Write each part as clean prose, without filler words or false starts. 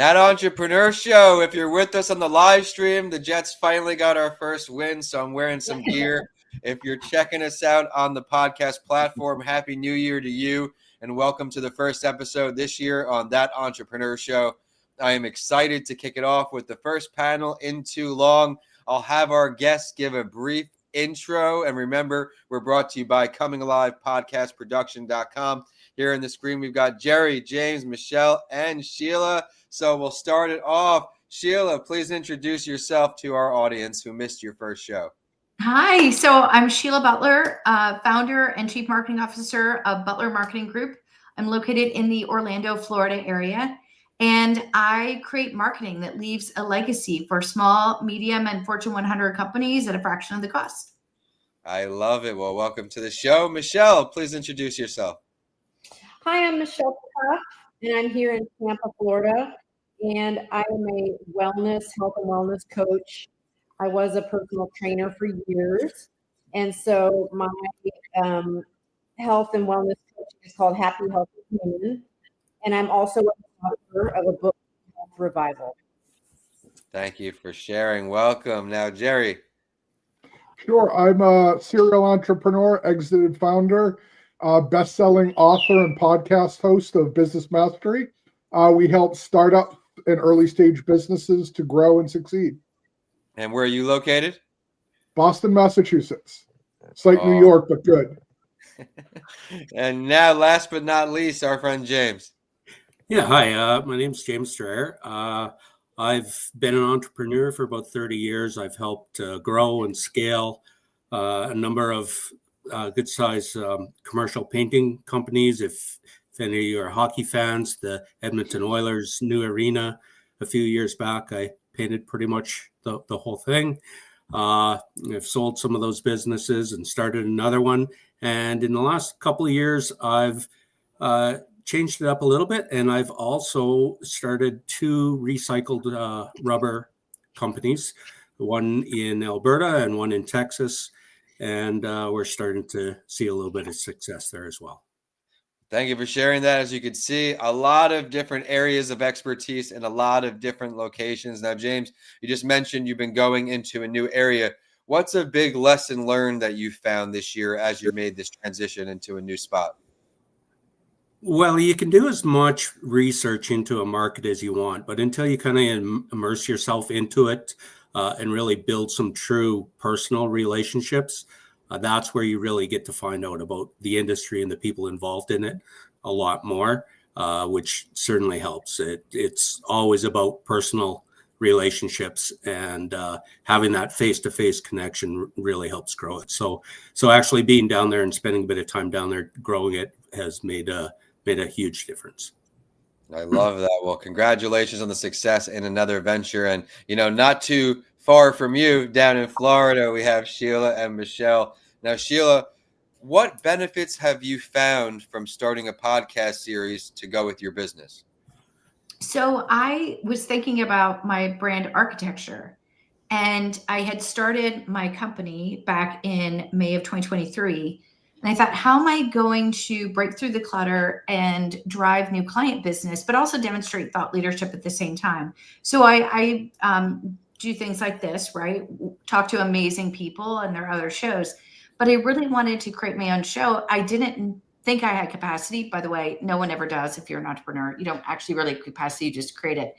That Entrepreneur Show. If you're with us on the live stream, the Jets finally got our first win, so I'm wearing some gear. If you're checking us out on the podcast platform, Happy New Year to you, and welcome to the first episode this year on That Entrepreneur Show. I am excited to kick it off with the first panel in too long. I'll have our guests give a brief intro, and remember, we're brought to you by ComingAlivePodcastProduction.com. Here on the screen, we've got Jerry, James, Michelle, and Sheila. So we'll start it off. Sheila, please introduce yourself to our audience who missed your first show. Hi, so I'm Sheila Butler, founder and chief marketing officer of Butler Marketing Group. I'm located in the Orlando, Florida area, and I create marketing that leaves a legacy for small, medium, and Fortune 100 companies at a fraction of the cost. I love it. Well, welcome to the show. Michelle, please introduce yourself. Hi, I'm Michelle Puff, and I'm here in Tampa, Florida, and I am a health and wellness coach. I was a personal trainer for years, and so my health and wellness coach is called Happy Healthy Human, and I'm also an author of a book, Health Revival. Thank you for sharing. Welcome. Now, Jerry. Sure. I'm a serial entrepreneur, exited founder, best-selling author and podcast host of Business Mastery. We help startup and early-stage businesses to grow and succeed. And where are you located? Boston, Massachusetts. It's like New York, but good. And now, last but not least, our friend James. Yeah, hi. My name's James Strayer. I've been an entrepreneur for about 30 years. I've helped grow and scale a number of good-sized commercial painting companies. If any of you are hockey fans, the Edmonton Oilers' new arena a few years back, I painted pretty much the whole thing. I've sold some of those businesses and started another one. And in the last couple of years, I've changed it up a little bit. And I've also started two recycled rubber companies, one in Alberta and one in Texas. And we're starting to see a little bit of success there as well. Thank you for sharing that. As you can see, a lot of different areas of expertise in a lot of different locations. Now, James, you just mentioned you've been going into a new area. What's a big lesson learned that you found this year as you made this transition into a new spot? Well, you can do as much research into a market as you want, but until you kind of immerse yourself into it and really build some true personal relationships, that's where you really get to find out about the industry and the people involved in it a lot more, which certainly helps. It's always about personal relationships, and having that face-to-face connection really helps grow it. So actually being down there and spending a bit of time down there growing it has made a huge difference. I love that. Well, congratulations on the success in another venture. And, not too far from you down in Florida, we have Sheila and Michelle. Now, Sheila, what benefits have you found from starting a podcast series to go with your business? So I was thinking about my brand architecture, and I had started my company back in May of 2023. And I thought, how am I going to break through the clutter and drive new client business, but also demonstrate thought leadership at the same time? So I do things like this, right? Talk to amazing people and their other shows. But I really wanted to create my own show. I didn't think I had capacity. By the way, no one ever does. If you're an entrepreneur, you don't actually really have capacity, you just create it.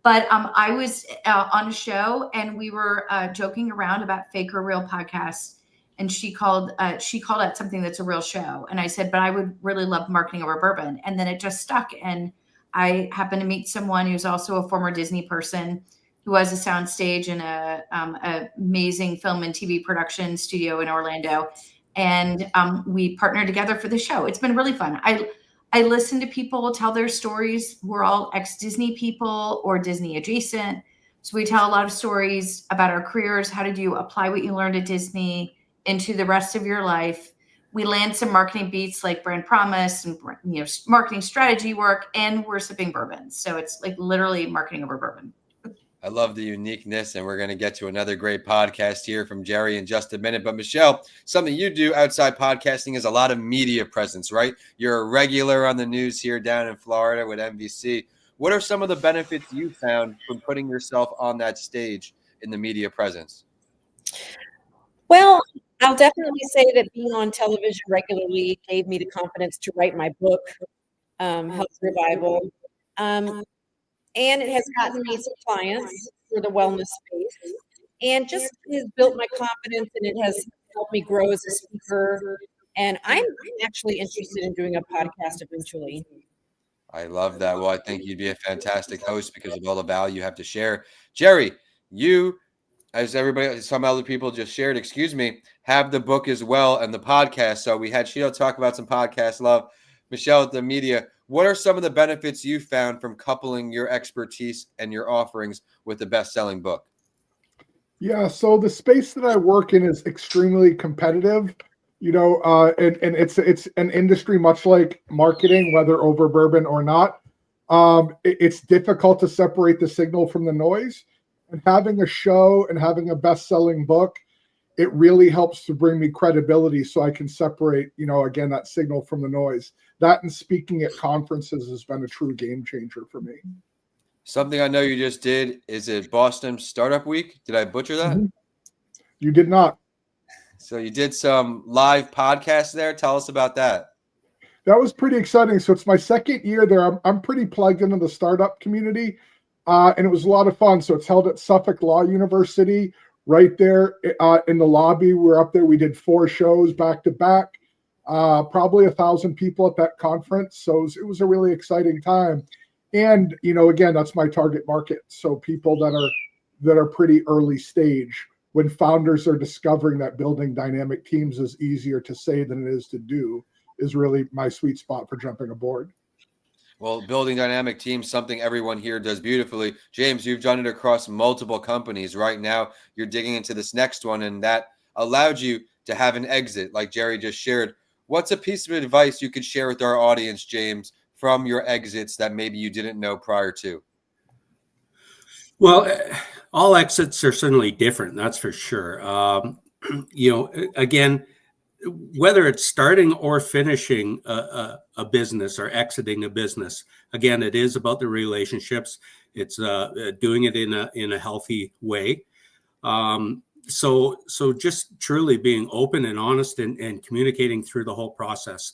But I was on a show, and we were joking around about fake or real podcasts. And she called out something that's a real show. And I said, but I would really love marketing over bourbon. And then it just stuck. And I happened to meet someone who's also a former Disney person, who has a soundstage and a amazing film and TV production studio in Orlando. And we partnered together for the show. It's been really fun. I listen to people tell their stories. We're all ex-Disney people or Disney adjacent. So we tell a lot of stories about our careers. How did you apply what you learned at Disney into the rest of your life? We land some marketing beats like brand promise and marketing strategy work, and we're sipping bourbon. So it's like literally marketing over bourbon. I love the uniqueness, and we're going to get to another great podcast here from Jerry in just a minute. But Michelle, something you do outside podcasting is a lot of media presence, right? You're a regular on the news here down in Florida with NBC. what are some of the benefits you found from putting yourself on that stage in the media presence? Well, I'll definitely say that being on television regularly gave me the confidence to write my book, Health Revival. And it has gotten me some clients for the wellness space, and just has built my confidence, and it has helped me grow as a speaker. And I'm actually interested in doing a podcast eventually. I love that. Well, I think you'd be a fantastic host because of all the value you have to share. Jerry, you, as everybody, some other people just shared, excuse me, have the book as well and the podcast. So we had Sheila talk about some podcast love. Michelle at the media. What are some of the benefits you found from coupling your expertise and your offerings with the best-selling book? Yeah, so the space that I work in is extremely competitive, and it's an industry much like marketing, whether over bourbon or not. It's difficult to separate the signal from the noise, and having a show and having a best-selling book, it really helps to bring me credibility so I can separate, again, that signal from the noise. That and speaking at conferences has been a true game changer for me. Something I know you just did is it Boston Startup Week? Did I butcher that? Mm-hmm. You did not. So you did some live podcasts there. Tell us about that. That was pretty exciting. So it's my second year there. I'm pretty plugged into the startup community, and it was a lot of fun. So it's held at Suffolk Law University, right there in the lobby. We're up there. We did 4 shows back to back, probably 1,000 people at that conference. So it was a really exciting time. And again, that's my target market. So people that are pretty early stage, when founders are discovering that building dynamic teams is easier to say than it is to do, is really my sweet spot for jumping aboard. Well, building dynamic teams, something everyone here does beautifully. James, you've done it across multiple companies. Right now, you're digging into this next one, and that allowed you to have an exit, like Jerry just shared. What's a piece of advice you could share with our audience, James, from your exits that maybe you didn't know prior to? Well, all exits are certainly different, that's for sure. Again, whether it's starting or finishing a business or exiting a business, again, it is about the relationships. It's doing it in a healthy way. So just truly being open and honest and communicating through the whole process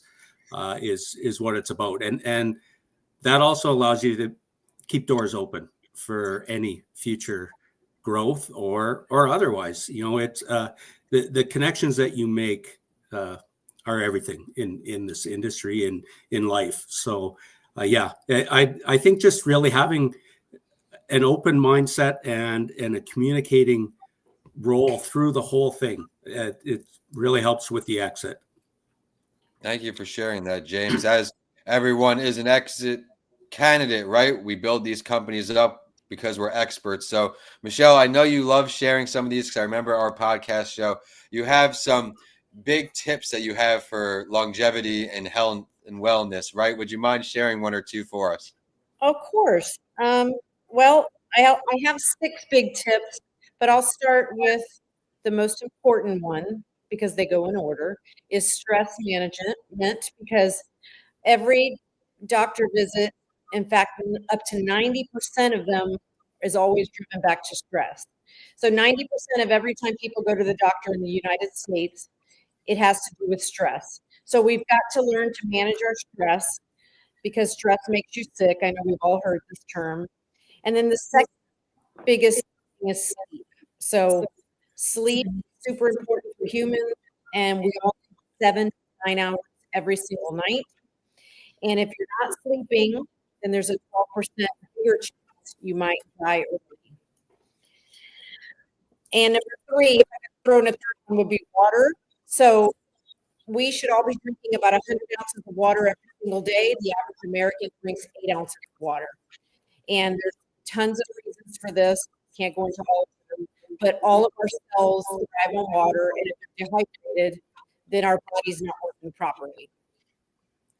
is what it's about. And that also allows you to keep doors open for any future growth or otherwise. It's the connections that you make are everything in this industry and in life. So I think just really having an open mindset and a communicating role through the whole thing, it really helps with the exit. Thank you for sharing that, James. As everyone is an exit candidate, right? We build these companies up because we're experts. So, Michelle, I know you love sharing some of these because I remember our podcast show. You have some big tips that you have for longevity and health and wellness, right? Would you mind sharing 1 or 2 for us? Of course. Well, I have 6 big tips, but I'll start with the most important one because they go in order, is stress management, because every doctor visit, in fact, up to 90% of them is always driven back to stress. So 90% of every time people go to the doctor in the United States, it has to do with stress. So we've got to learn to manage our stress because stress makes you sick. I know we've all heard this term. And then the second biggest thing is sleep. So sleep is super important for humans, and we all need 7 to 9 hours every single night. And if you're not sleeping, then there's a 12% bigger chance you might die early. And number 3, if I could throw in a third one, would be water. So we should all be drinking about 100 ounces of water every single day. The average American drinks 8 ounces of water. And there's tons of reasons for this. Can't go into all of them. But all of our cells thrive on water. And if they're dehydrated, then our body's not working properly.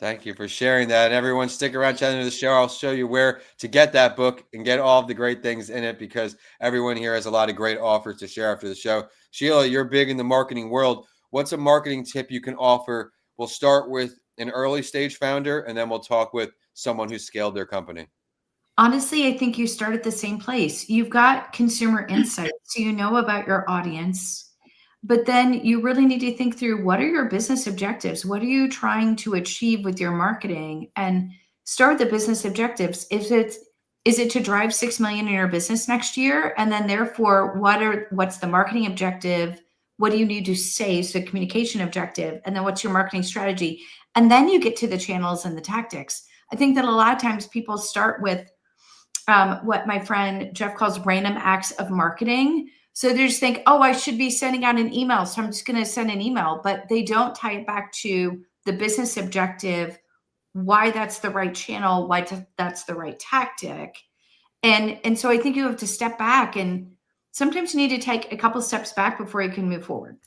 Thank you for sharing that. And everyone, stick around to the end of the show. I'll show you where to get that book and get all of the great things in it because everyone here has a lot of great offers to share after the show. Sheila, you're big in the marketing world. What's a marketing tip you can offer? We'll start with an early stage founder, and then we'll talk with someone who scaled their company. Honestly, I think you start at the same place. You've got consumer insights, so you know about your audience, but then you really need to think through what are your business objectives? What are you trying to achieve with your marketing? And start the business objectives. Is it to drive 6 million in your business next year? And then therefore, what's the marketing objective? What do you need to say? So communication objective, and then what's your marketing strategy? And then you get to the channels and the tactics. I think that a lot of times people start with what my friend Jeff calls random acts of marketing. So they just think, oh, I should be sending out an email, so I'm just going to send an email, but they don't tie it back to the business objective, why that's the right channel, why that's the right tactic. And so I think you have to step back, and sometimes you need to take a couple steps back before you can move forward.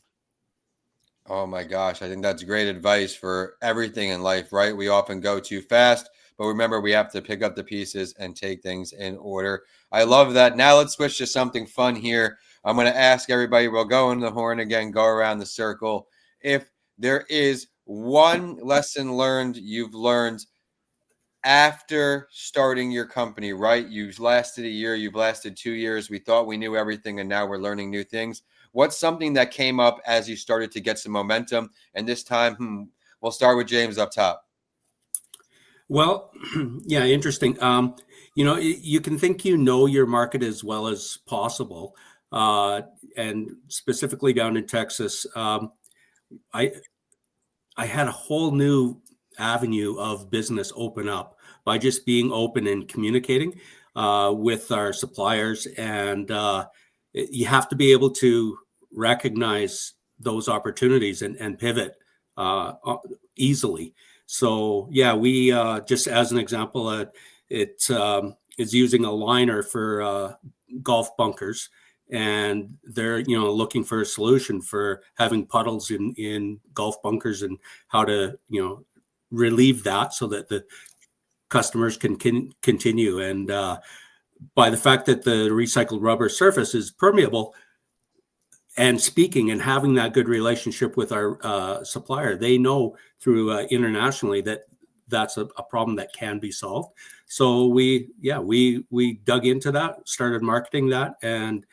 Oh my gosh, I think that's great advice for everything in life, right? We often go too fast, but remember we have to pick up the pieces and take things in order. I love that. Now let's switch to something fun here. I'm going to ask everybody, we'll go in the horn again, go around the circle. If there is one lesson learned you've learned after starting your company, right? You've lasted a year, you've lasted 2 years. We thought we knew everything, and now we're learning new things. What's something that came up as you started to get some momentum? And this time, we'll start with James up top. Well, yeah, interesting. You can think you know your market as well as possible, and specifically down in Texas, I had a whole new avenue of business open up by just being open and communicating with our suppliers, and you have to be able to recognize those opportunities and pivot easily. So yeah, we just as an example, it is using a liner for golf bunkers, and they're looking for a solution for having puddles in golf bunkers and how to relieve that so that the customers can continue. And by the fact that the recycled rubber surface is permeable, and speaking and having that good relationship with our supplier, they know through internationally that that's a problem that can be solved. So we dug into that, started marketing that, and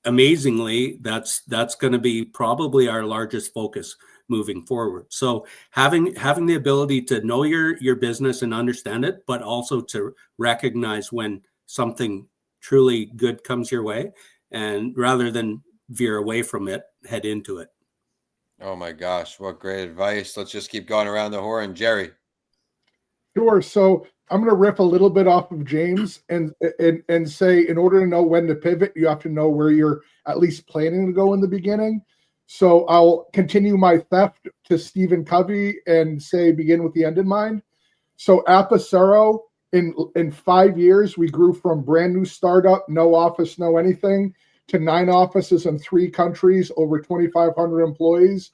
amazingly, that's going to be probably our largest focus moving forward. So having the ability to know your business and understand it, but also to recognize when something truly good comes your way, and rather than veer away from it, head into it. Oh my gosh, what great advice. Let's just keep going around the horn. Jerry. Sure. So I'm going to riff a little bit off of James and say, in order to know when to pivot, you have to know where you're at least planning to go in the beginning. So I'll continue my theft to Stephen Covey and say, begin with the end in mind. So Apicero, in 5 years, we grew from brand new startup, no office, no anything, to 9 offices in 3 countries, over 2,500 employees,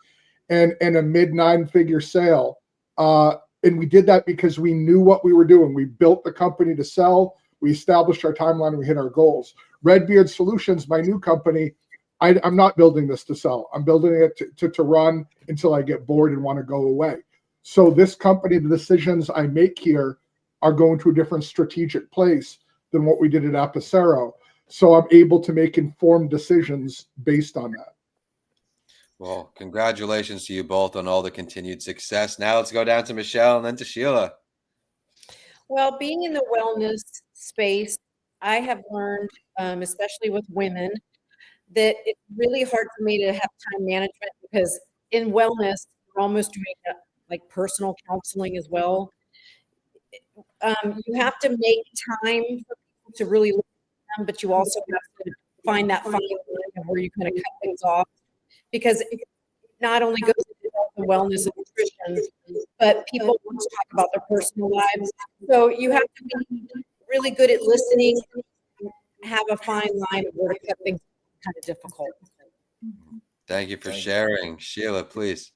and a mid 9-figure sale. And we did that because we knew what we were doing. We built the company to sell. We established our timeline, and we hit our goals. Redbeard Solutions, my new company, I'm not building this to sell. I'm building it to run until I get bored and want to go away. So this company, the decisions I make here are going to a different strategic place than what we did at Apicero. So I'm able to make informed decisions based on that. Well, congratulations to you both on all the continued success. Now let's go down to Michelle and then to Sheila. Well, being in the wellness space, I have learned, especially with women, that it's really hard for me to have time management, because in wellness, we're almost doing like personal counseling as well. You have to make time for people to really listen to them, but you also have to find that fine line of where you kind of cut things off, because it not only goes into health and wellness and nutrition, but people want to talk about their personal lives. So you have to be really good at listening, have a fine line of where to cut things kind of difficult. Thank you for sharing. Sheila, please.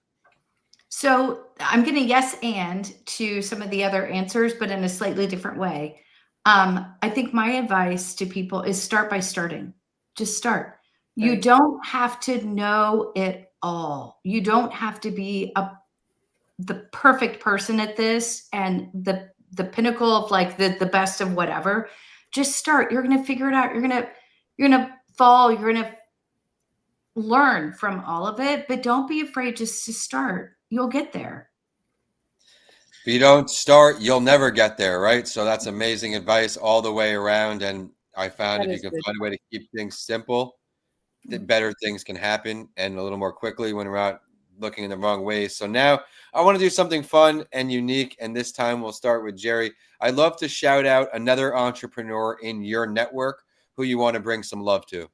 So I'm going to yes and to some of the other answers, but in a slightly different way. I think my advice to people is start by starting. Just start. You don't have to know it all. You don't have to be the perfect person at this and the the pinnacle of like the best of whatever. Just start. You're going to figure it out. You're going to fall. You're going to learn from all of it, but don't be afraid just to start. You'll get there. If you don't start, you'll never get there, right? So that's amazing advice all the way around. And I found if you can find a way to keep things simple, that better things can happen and a little more quickly when we're not looking in the wrong ways. So now I want to do something fun and unique. And this time we'll start with Jerry. I'd love to shout out another entrepreneur in your network who you want to bring some love to.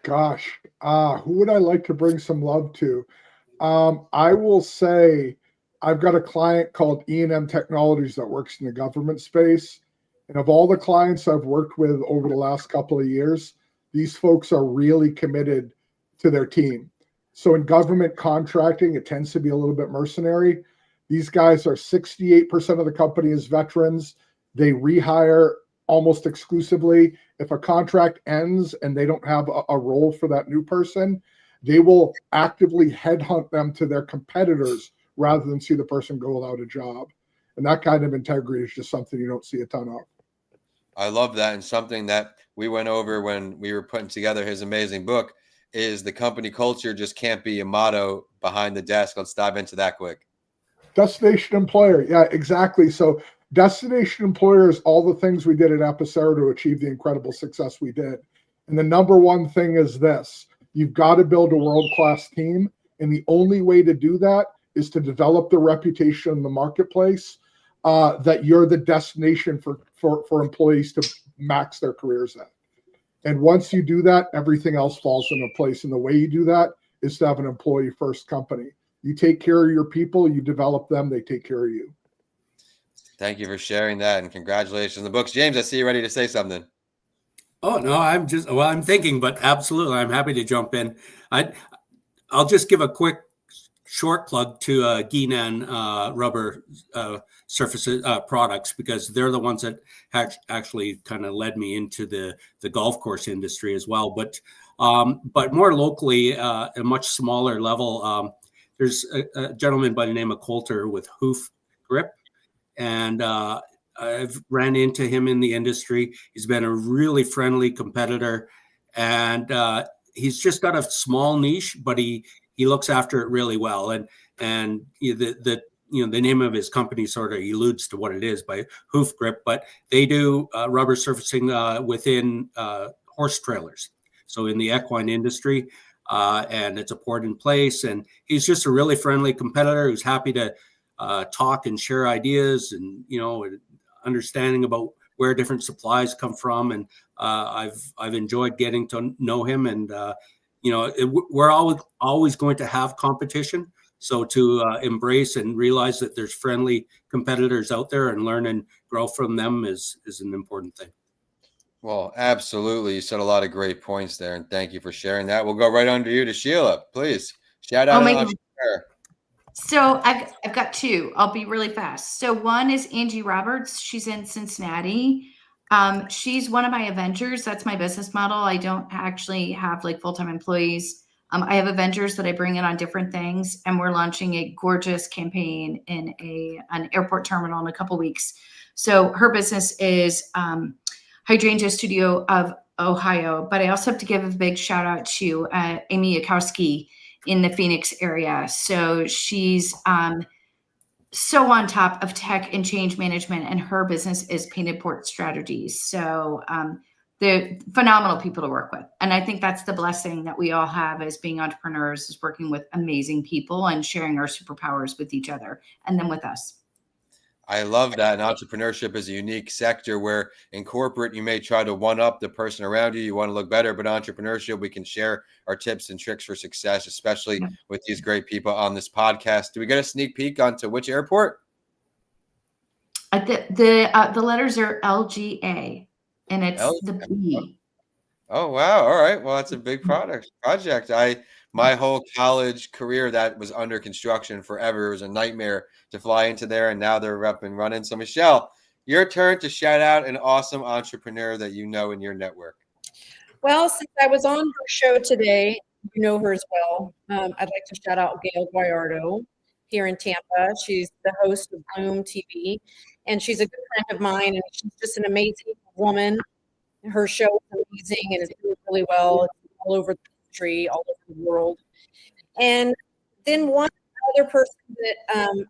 Gosh, who would I like to bring some love to? I will say I've got a client called E&M Technologies that works in the government space. And of all the clients I've worked with over the last couple of years, these folks are really committed to their team. So in government contracting, it tends to be a little bit mercenary. These guys are 68% of the company is veterans. They rehire almost exclusively. If a contract ends and they don't have a role for that new person, they will actively headhunt them to their competitors rather than see the person go without a job. And that kind of integrity is just something you don't see a ton of. I love that. And something that we went over when we were putting together his amazing book is the company culture just can't be a motto behind the desk. Let's dive into that quick. Destination employer. Yeah, exactly. So destination employer is all the things we did at Epicero to achieve the incredible success we did. And the number one thing is this: you've got to build a world-class team. And the only way to do that is to develop the reputation in the marketplace that you're the destination for employees to max their careers at. And once you do that, everything else falls into place. And the way you do that is to have an employee-first company. You take care of your people, you develop them, they take care of you. Thank you for sharing that, and congratulations on the books. James, I see you ready to say something. Oh, no, I'm thinking, but absolutely, I'm happy to jump in. I'll just give a quick short plug to Guinan rubber surfaces products, because they're the ones that actually kind of led me into the golf course industry as well. But more locally, a much smaller level, there's a gentleman by the name of Coulter with Hoof Grip, and I've ran into him in the industry. He's been a really friendly competitor, and he's just got a small niche, but he looks after it really well. And the name of his company sort of alludes to what it is by Hoof Grip, but they do rubber surfacing within horse trailers. So in the equine industry, and it's a port in place. And he's just a really friendly competitor who's happy to talk and share ideas and, understanding about where different supplies come from. And I've enjoyed getting to know him. And, we're always going to have competition. So to embrace and realize that there's friendly competitors out there and learn and grow from them is an important thing. Well, absolutely. You said a lot of great points there, and thank you for sharing that. We'll go right under you to Sheila. Please shout out an entrepreneur. So I've got two. I'll be really fast. So one is Angie Roberts. She's in Cincinnati. She's one of my Avengers. That's my business model. I don't actually have like full-time employees. I have Avengers that I bring in on different things, and we're launching a gorgeous campaign in an airport terminal in a couple weeks. So her business is Hydrangea Studio of Ohio, but I also have to give a big shout out to Amy Yakowski in the Phoenix area. So she's so on top of tech and change management, and her business is Painted Port Strategies. So they're phenomenal people to work with. And I think that's the blessing that we all have as being entrepreneurs, is working with amazing people and sharing our superpowers with each other and then with us. I love that. And entrepreneurship is a unique sector where in corporate, you may try to one up the person around you. You want to look better, but entrepreneurship, we can share our tips and tricks for success, especially with these great people on this podcast. Do we get a sneak peek onto which airport? The letters are LGA, and it's the B. Oh, wow. All right. Well, that's a big project. My whole college career that was under construction forever. It was a nightmare to fly into there, and now they're up and running. So, Michelle, your turn to shout out an awesome entrepreneur that you know in your network. Well, since I was on her show today, you know her as well. I'd like to shout out Gail Guayardo. here in Tampa. She's the host of Bloom TV, and she's a good friend of mine, and she's just an amazing woman. Her show is amazing and is doing really well. It's all over the country, all over the world. And then one other person that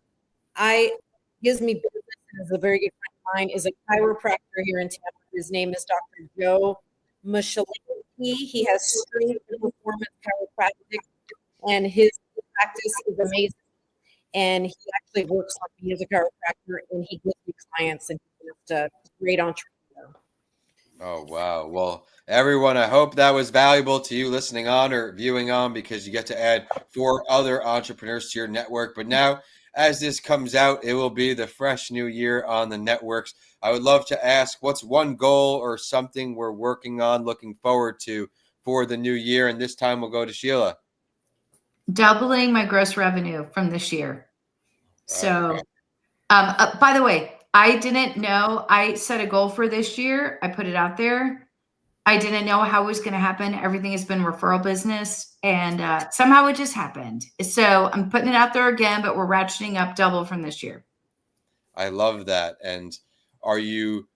I gives me business and is a very good friend of mine is a chiropractor here in Tampa. His name is Dr. Joe Michelinski. He has strength and performance chiropractic, and his practice is amazing. And he actually works on me as a chiropractor, and he gives me clients, and he's just a great entrepreneur. Oh, wow. Well, everyone, I hope that was valuable to you listening on or viewing on, because you get to add 4 other entrepreneurs to your network. But now, as this comes out, it will be the fresh new year on the networks. I would love to ask, what's one goal or something we're working on, looking forward to for the new year? And this time we'll go to Sheila. Doubling my gross revenue from this year. So, Okay. by the way, I didn't know. I set a goal for this year. I put it out there. I didn't know how it was going to happen. Everything has been referral business, and somehow it just happened. So I'm putting it out there again, but we're ratcheting up double from this year. I love that. And are you,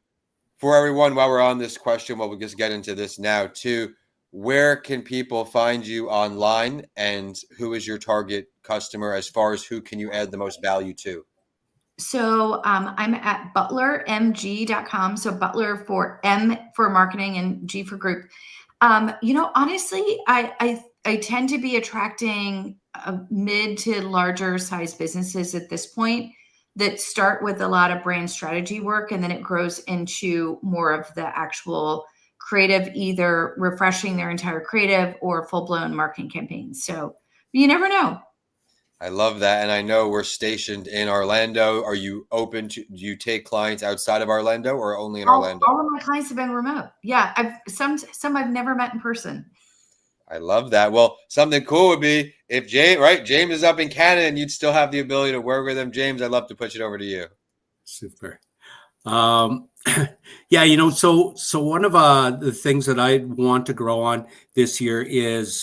for everyone, while we're on this question, we'll just get into this now too. Where can people find you online, and who is your target customer as far as who can you add the most value to? So I'm at butlermg.com. So Butler for M for marketing and G for group. Honestly, I tend to be attracting mid to larger size businesses at this point that start with a lot of brand strategy work, and then it grows into more of the actual creative, either refreshing their entire creative or full-blown marketing campaigns. So you never know. I love that. And I know we're stationed in Orlando. Are you open to, do you take clients outside of Orlando or only in Orlando? All of my clients have been remote. Yeah. Some I've never met in person. I love that. Well, something cool would be if James is up in Canada and you'd still have the ability to work with him. James, I'd love to push it over to you. Super. Yeah, so one of the things that I want to grow on this year is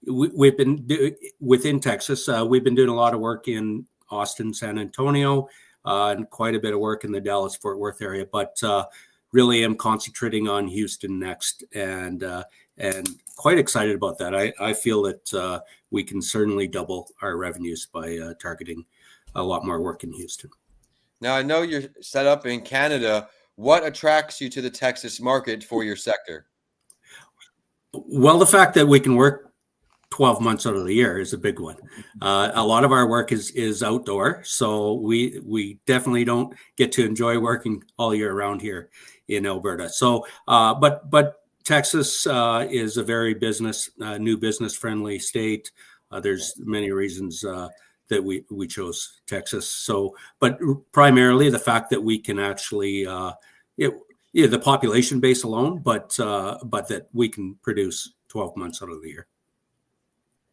we've been within Texas. We've been doing a lot of work in Austin, San Antonio, and quite a bit of work in the Dallas-Fort Worth area. But really, am concentrating on Houston next, and quite excited about that. I feel that we can certainly double our revenues by targeting a lot more work in Houston. Now, I know you're set up in Canada. What attracts you to the Texas market for your sector? Well, the fact that we can work 12 months out of the year is a big one. A lot of our work is outdoor, so we definitely don't get to enjoy working all year around here in Alberta. So, but Texas is a very new business friendly state. There's many reasons that we chose Texas. So, but primarily the fact that we can actually, the population base alone, but that we can produce 12 months out of the year.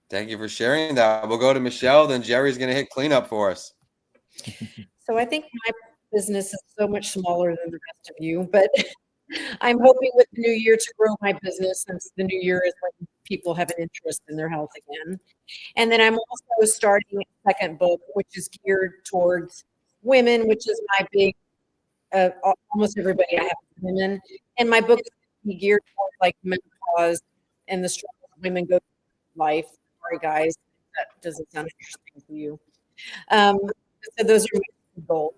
Thank you for sharing that. We'll go to Michelle, then Jerry's going to hit cleanup for us. So I think my business is so much smaller than the rest of you, but I'm hoping with the new year to grow my business, since the new year is when people have an interest in their health again. And then I'm also starting a second book, which is geared towards women, which is my big, almost everybody I have is women. And my book is geared towards like menopause and the struggles women go through in life. Sorry, guys, that doesn't sound interesting to you. So those are my goals.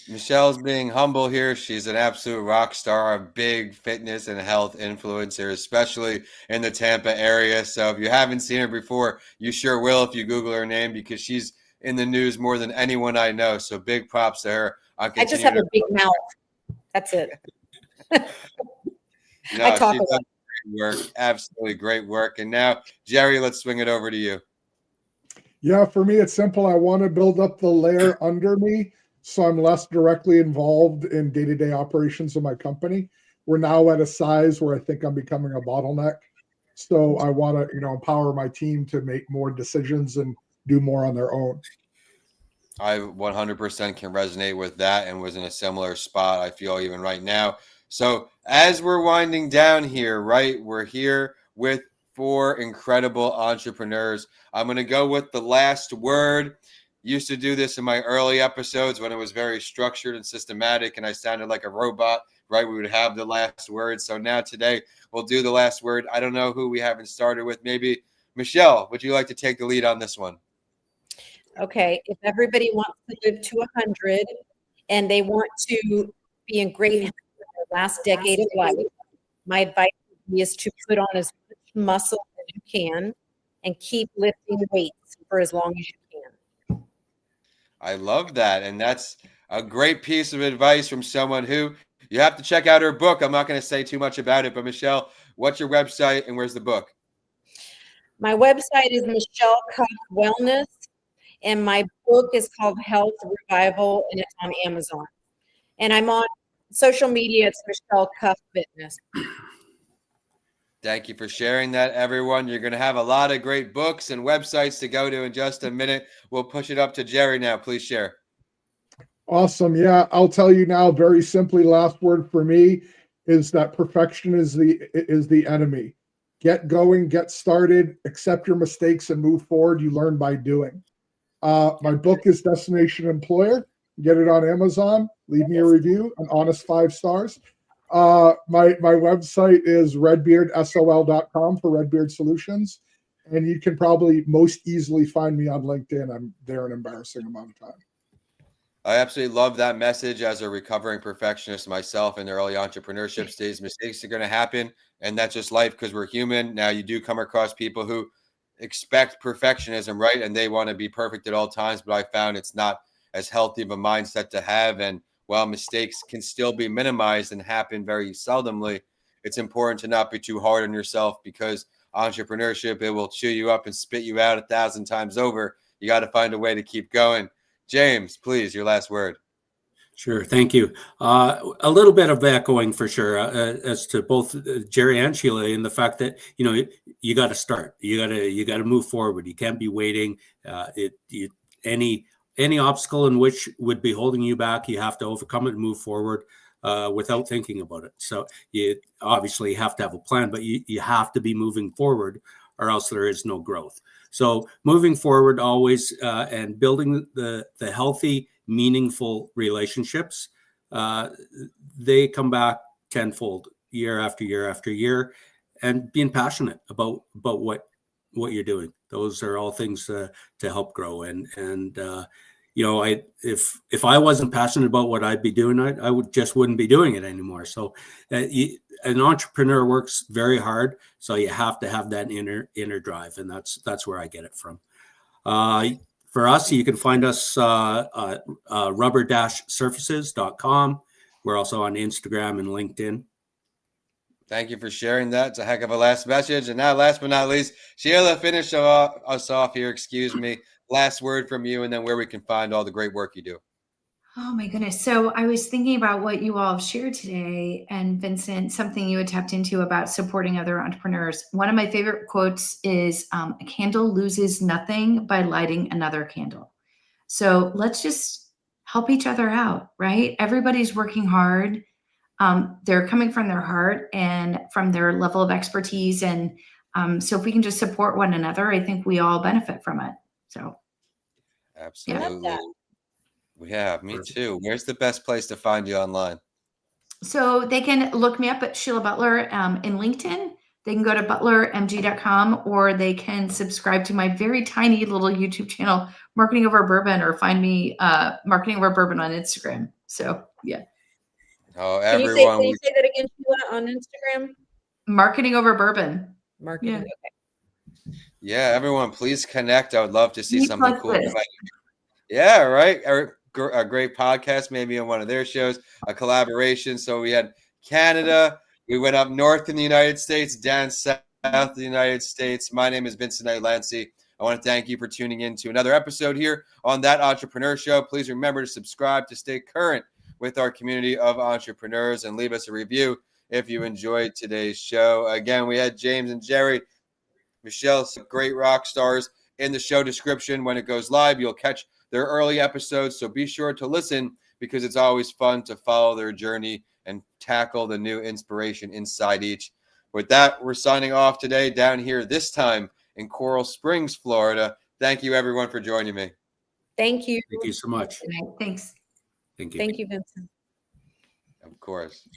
Michelle's being humble here. She's an absolute rock star, a big fitness and health influencer, especially in the Tampa area. So if you haven't seen her before, you sure will if you Google her name, because she's in the news more than anyone I know. So big props to her. I just have a big mouth. That's it. No, I talk she's done great work. Absolutely great work. And now, Jerry, let's swing it over to you. Yeah, for me, it's simple. I want to build up the layer under me, so I'm less directly involved in day-to-day operations of my company. We're now at a size where I think I'm becoming a bottleneck. So I want to, empower my team to make more decisions and do more on their own. I 100% can resonate with that, and was in a similar spot, I feel, even right now. So as we're winding down here, right, we're here with 4 incredible entrepreneurs. I'm going to go with the last word. Used to do this in my early episodes when it was very structured and systematic and I sounded like a robot, right? We would have the last word. So now today we'll do the last word. I don't know who we haven't started with. Maybe Michelle, would you like to take the lead on this one? Okay, if everybody wants to live to 100 and they want to be in great health in their last decade of life, my advice is to put on as much muscle as you can and keep lifting weights for as long as you can. I love that. And that's a great piece of advice from someone who you have to check out her book. I'm not going to say too much about it, but Michelle, what's your website and where's the book? My website is Michelle Cuff Wellness, and my book is called Health Revival, and it's on Amazon. And I'm on social media. It's Michelle Cuff Fitness. Thank you for sharing that, everyone. You're going to have a lot of great books and websites to go to in just a minute. We'll push it up to Jerry now. Please share. Awesome. Yeah, I'll tell you now very simply, last word for me is that perfection is the enemy. Get going, get started, accept your mistakes and move forward. You learn by doing. My book is Destination Employer. Get it on Amazon. Leave me a review, an honest 5 stars. My website is redbeardsol.com for Redbeard Solutions. And you can probably most easily find me on LinkedIn. I'm there an embarrassing amount of time. I absolutely love that message as a recovering perfectionist myself in the early entrepreneurship stage. Mistakes are going to happen, and that's just life because we're human. Now, you do come across people who expect perfectionism, right? And they want to be perfect at all times, but I found it's not as healthy of a mindset to have. And while mistakes can still be minimized and happen very seldomly, it's important to not be too hard on yourself because entrepreneurship, it will chew you up and spit you out 1,000 times over. You got to find a way to keep going. James, please, your last word. Sure, thank you. A little bit of echoing for sure as to both Jerry and Sheila in the fact that you got to start, you got to move forward. You can't be waiting. Any obstacle in which would be holding you back, you have to overcome it and move forward without thinking about it. So you obviously have to have a plan, but you have to be moving forward, or else there is no growth. So moving forward always and building the healthy, meaningful relationships, they come back tenfold year after year after year, and being passionate about what you're doing. Those are all things to help grow. And if I wasn't passionate about what I'd be doing, I wouldn't be doing it anymore. So an entrepreneur works very hard, so you have to have that inner drive, and that's where I get it from. For us, you can find us rubber-surfaces.com. We're also on Instagram and LinkedIn. Thank you for sharing that. It's a heck of a last message. And now, last but not least, Sheila, finish us off here. Excuse me. Last word from you, and then where we can find all the great work you do. Oh my goodness. So I was thinking about what you all have shared today, and Vincent, something you had tapped into about supporting other entrepreneurs. One of my favorite quotes is a candle loses nothing by lighting another candle. So let's just help each other out, right? Everybody's working hard. They're coming from their heart and from their level of expertise. And so if we can just support one another, I think we all benefit from it. So absolutely. Yeah, me too. Where's the best place to find you online? So they can look me up at Sheila Butler in LinkedIn. They can go to butlermg.com, or they can subscribe to my very tiny little YouTube channel, Marketing Over Bourbon, or find me Marketing Over Bourbon on Instagram. So yeah. Oh, Can you say that again, Sheila, on Instagram? Marketing Over Bourbon. Marketing. Yeah. Okay. Yeah, everyone, please connect. I would love to see something cool. Yeah, right. A great podcast, maybe on one of their shows, a collaboration. So we had Canada. We went up north in the United States, down south in the United States. My name is Vincent Lancey. I want to thank you for tuning in to another episode here on That Entrepreneur Show. Please remember to subscribe to stay current with our community of entrepreneurs, and leave us a review if you enjoyed today's show. Again, we had James and Jerry, Michelle, some great rock stars in the show description. When it goes live, you'll catch their early episodes, so be sure to listen because it's always fun to follow their journey and tackle the new inspiration inside each. With that, we're signing off today down here, this time in Coral Springs, Florida. Thank you, everyone, for joining me. Thank you. Thank you so much. Thanks. Thank you. Thank you, Vincent. Of course.